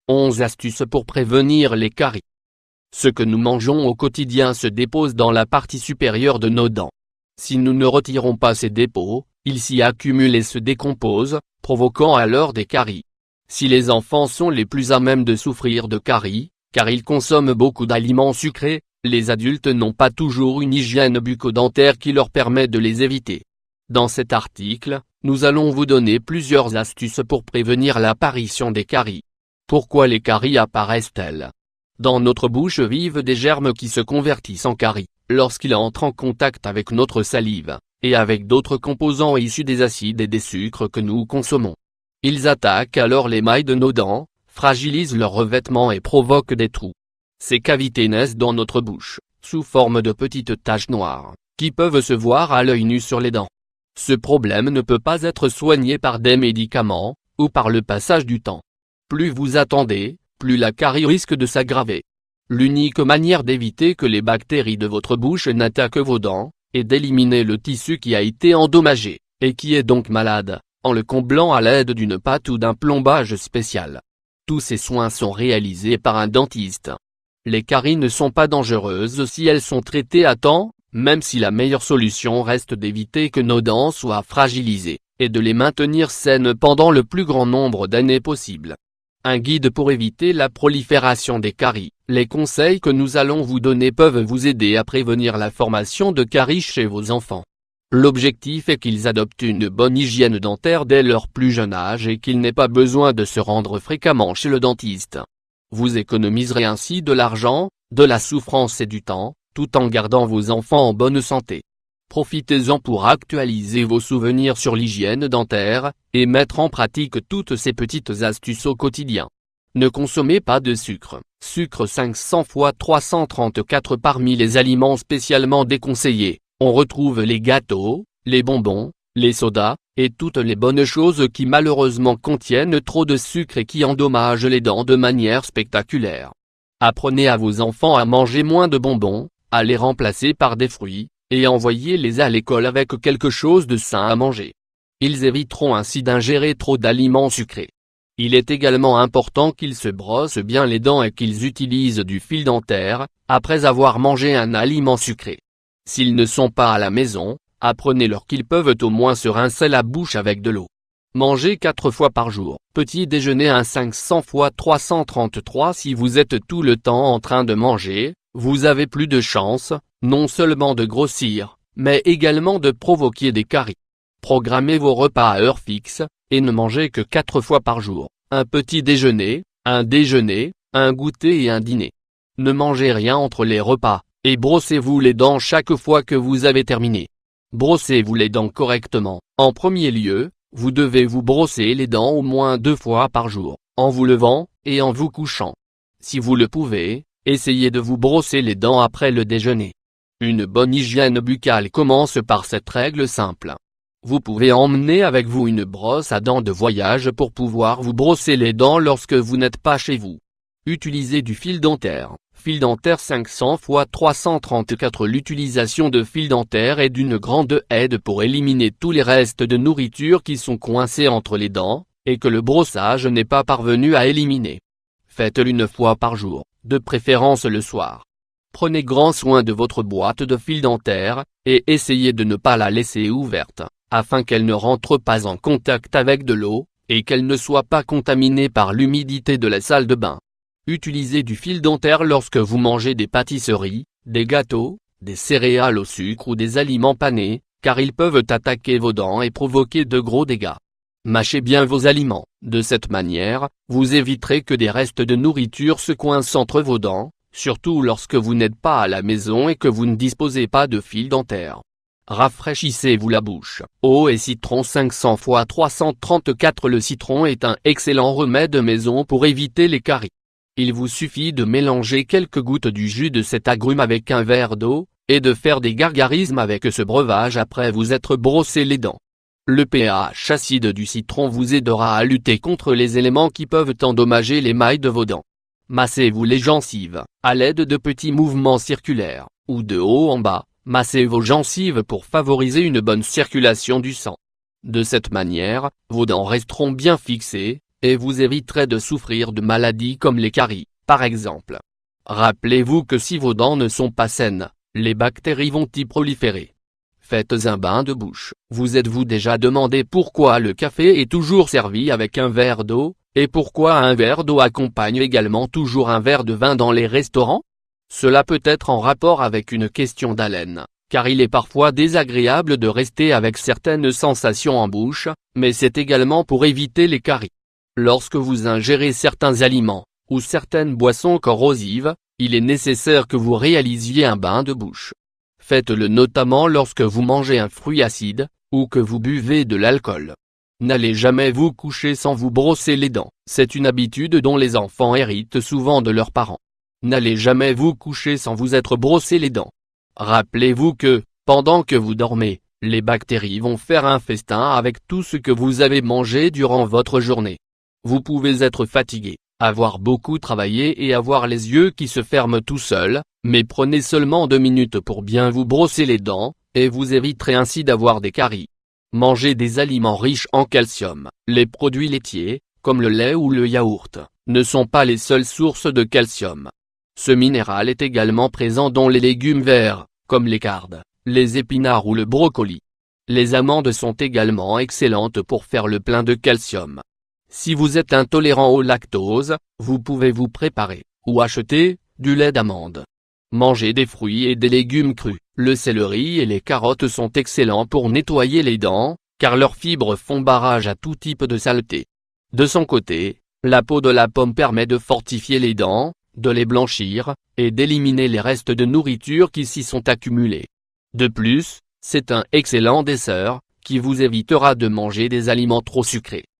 11 astuces pour prévenir les caries. Ce que nous mangeons au quotidien se dépose dans la partie supérieure de nos dents. Si nous ne retirons pas ces dépôts, ils s'y accumulent et se décomposent, provoquant alors des caries. Si les enfants sont les plus à même de souffrir de caries, car ils consomment beaucoup d'aliments sucrés, les adultes n'ont pas toujours une hygiène bucco-dentaire qui leur permet de les éviter. Dans cet article, nous allons vous donner plusieurs astuces pour prévenir l'apparition des caries. Pourquoi les caries apparaissent-elles? Dans notre bouche vivent des germes qui se convertissent en caries, lorsqu'ils entrent en contact avec notre salive, et avec d'autres composants issus des acides et des sucres que nous consommons. Ils attaquent alors l'émail de nos dents, fragilisent leur revêtement et provoquent des trous. Ces cavités naissent dans notre bouche, sous forme de petites taches noires, qui peuvent se voir à l'œil nu sur les dents. Ce problème ne peut pas être soigné par des médicaments, ou par le passage du temps. Plus vous attendez, plus la carie risque de s'aggraver. L'unique manière d'éviter que les bactéries de votre bouche n'attaquent vos dents, est d'éliminer le tissu qui a été endommagé, et qui est donc malade, en le comblant à l'aide d'une pâte ou d'un plombage spécial. Tous ces soins sont réalisés par un dentiste. Les caries ne sont pas dangereuses si elles sont traitées à temps, même si la meilleure solution reste d'éviter que nos dents soient fragilisées, et de les maintenir saines pendant le plus grand nombre d'années possible. Un guide pour éviter la prolifération des caries. Les conseils que nous allons vous donner peuvent vous aider à prévenir la formation de caries chez vos enfants. L'objectif est qu'ils adoptent une bonne hygiène dentaire dès leur plus jeune âge et qu'ils n'aient pas besoin de se rendre fréquemment chez le dentiste. Vous économiserez ainsi de l'argent, de la souffrance et du temps, tout en gardant vos enfants en bonne santé. Profitez-en pour actualiser vos souvenirs sur l'hygiène dentaire, et mettre en pratique toutes ces petites astuces au quotidien. Ne consommez pas de sucre. Sucre 500 x 334 parmi les aliments spécialement déconseillés. On retrouve les gâteaux, les bonbons, les sodas, et toutes les bonnes choses qui malheureusement contiennent trop de sucre et qui endommagent les dents de manière spectaculaire. Apprenez à vos enfants à manger moins de bonbons, à les remplacer par des fruits, et envoyez-les à l'école avec quelque chose de sain à manger. Ils éviteront ainsi d'ingérer trop d'aliments sucrés. Il est également important qu'ils se brossent bien les dents et qu'ils utilisent du fil dentaire, après avoir mangé un aliment sucré. S'ils ne sont pas à la maison, apprenez-leur qu'ils peuvent au moins se rincer la bouche avec de l'eau. Mangez 4 fois par jour. Petit déjeuner 500 x 333. Si vous êtes tout le temps en train de manger, vous avez plus de chances, non seulement de grossir, mais également de provoquer des caries. Programmez vos repas à heure fixe, et ne mangez que 4 fois par jour, un petit déjeuner, un déjeuner, un goûter et un dîner. Ne mangez rien entre les repas, et brossez-vous les dents chaque fois que vous avez terminé. Brossez-vous les dents correctement. En premier lieu, vous devez vous brosser les dents au moins 2 fois par jour, en vous levant, et en vous couchant. Si vous le pouvez, essayez de vous brosser les dents après le déjeuner. Une bonne hygiène buccale commence par cette règle simple. Vous pouvez emmener avec vous une brosse à dents de voyage pour pouvoir vous brosser les dents lorsque vous n'êtes pas chez vous. Utilisez du fil dentaire. Fil dentaire 500 x 334. L'utilisation de fil dentaire est d'une grande aide pour éliminer tous les restes de nourriture qui sont coincés entre les dents, et que le brossage n'est pas parvenu à éliminer. Faites-le 1 fois par jour, de préférence le soir. Prenez grand soin de votre boîte de fil dentaire, et essayez de ne pas la laisser ouverte, afin qu'elle ne rentre pas en contact avec de l'eau, et qu'elle ne soit pas contaminée par l'humidité de la salle de bain. Utilisez du fil dentaire lorsque vous mangez des pâtisseries, des gâteaux, des céréales au sucre ou des aliments panés, car ils peuvent attaquer vos dents et provoquer de gros dégâts. Mâchez bien vos aliments. De cette manière, vous éviterez que des restes de nourriture se coincent entre vos dents, surtout lorsque vous n'êtes pas à la maison et que vous ne disposez pas de fil dentaire. Rafraîchissez-vous la bouche. Eau et citron 500 x 334. Le citron est un excellent remède maison pour éviter les caries. Il vous suffit de mélanger quelques gouttes du jus de cet agrume avec un verre d'eau, et de faire des gargarismes avec ce breuvage après vous être brossé les dents. Le pH acide du citron vous aidera à lutter contre les éléments qui peuvent endommager l'émail de vos dents. Massez-vous les gencives, à l'aide de petits mouvements circulaires, ou de haut en bas, massez vos gencives pour favoriser une bonne circulation du sang. De cette manière, vos dents resteront bien fixées, et vous éviterez de souffrir de maladies comme les caries, par exemple. Rappelez-vous que si vos dents ne sont pas saines, les bactéries vont y proliférer. Faites un bain de bouche. Vous êtes-vous déjà demandé pourquoi le café est toujours servi avec un verre d'eau, et pourquoi un verre d'eau accompagne également toujours un verre de vin dans les restaurants? Cela peut être en rapport avec une question d'haleine, car il est parfois désagréable de rester avec certaines sensations en bouche, mais c'est également pour éviter les caries. Lorsque vous ingérez certains aliments, ou certaines boissons corrosives, il est nécessaire que vous réalisiez un bain de bouche. Faites-le notamment lorsque vous mangez un fruit acide, ou que vous buvez de l'alcool. N'allez jamais vous coucher sans vous brosser les dents. C'est une habitude dont les enfants héritent souvent de leurs parents. N'allez jamais vous coucher sans vous être brossé les dents. Rappelez-vous que, pendant que vous dormez, les bactéries vont faire un festin avec tout ce que vous avez mangé durant votre journée. Vous pouvez être fatigué, avoir beaucoup travaillé et avoir les yeux qui se ferment tout seuls, mais prenez seulement 2 minutes pour bien vous brosser les dents, et vous éviterez ainsi d'avoir des caries. Mangez des aliments riches en calcium. Les produits laitiers, comme le lait ou le yaourt, ne sont pas les seules sources de calcium. Ce minéral est également présent dans les légumes verts, comme les cardes, les épinards ou le brocoli. Les amandes sont également excellentes pour faire le plein de calcium. Si vous êtes intolérant au lactose, vous pouvez vous préparer, ou acheter, du lait d'amande. Mangez des fruits et des légumes crus. Le céleri et les carottes sont excellents pour nettoyer les dents, car leurs fibres font barrage à tout type de saleté. De son côté, la peau de la pomme permet de fortifier les dents, de les blanchir, et d'éliminer les restes de nourriture qui s'y sont accumulés. De plus, c'est un excellent dessert, qui vous évitera de manger des aliments trop sucrés.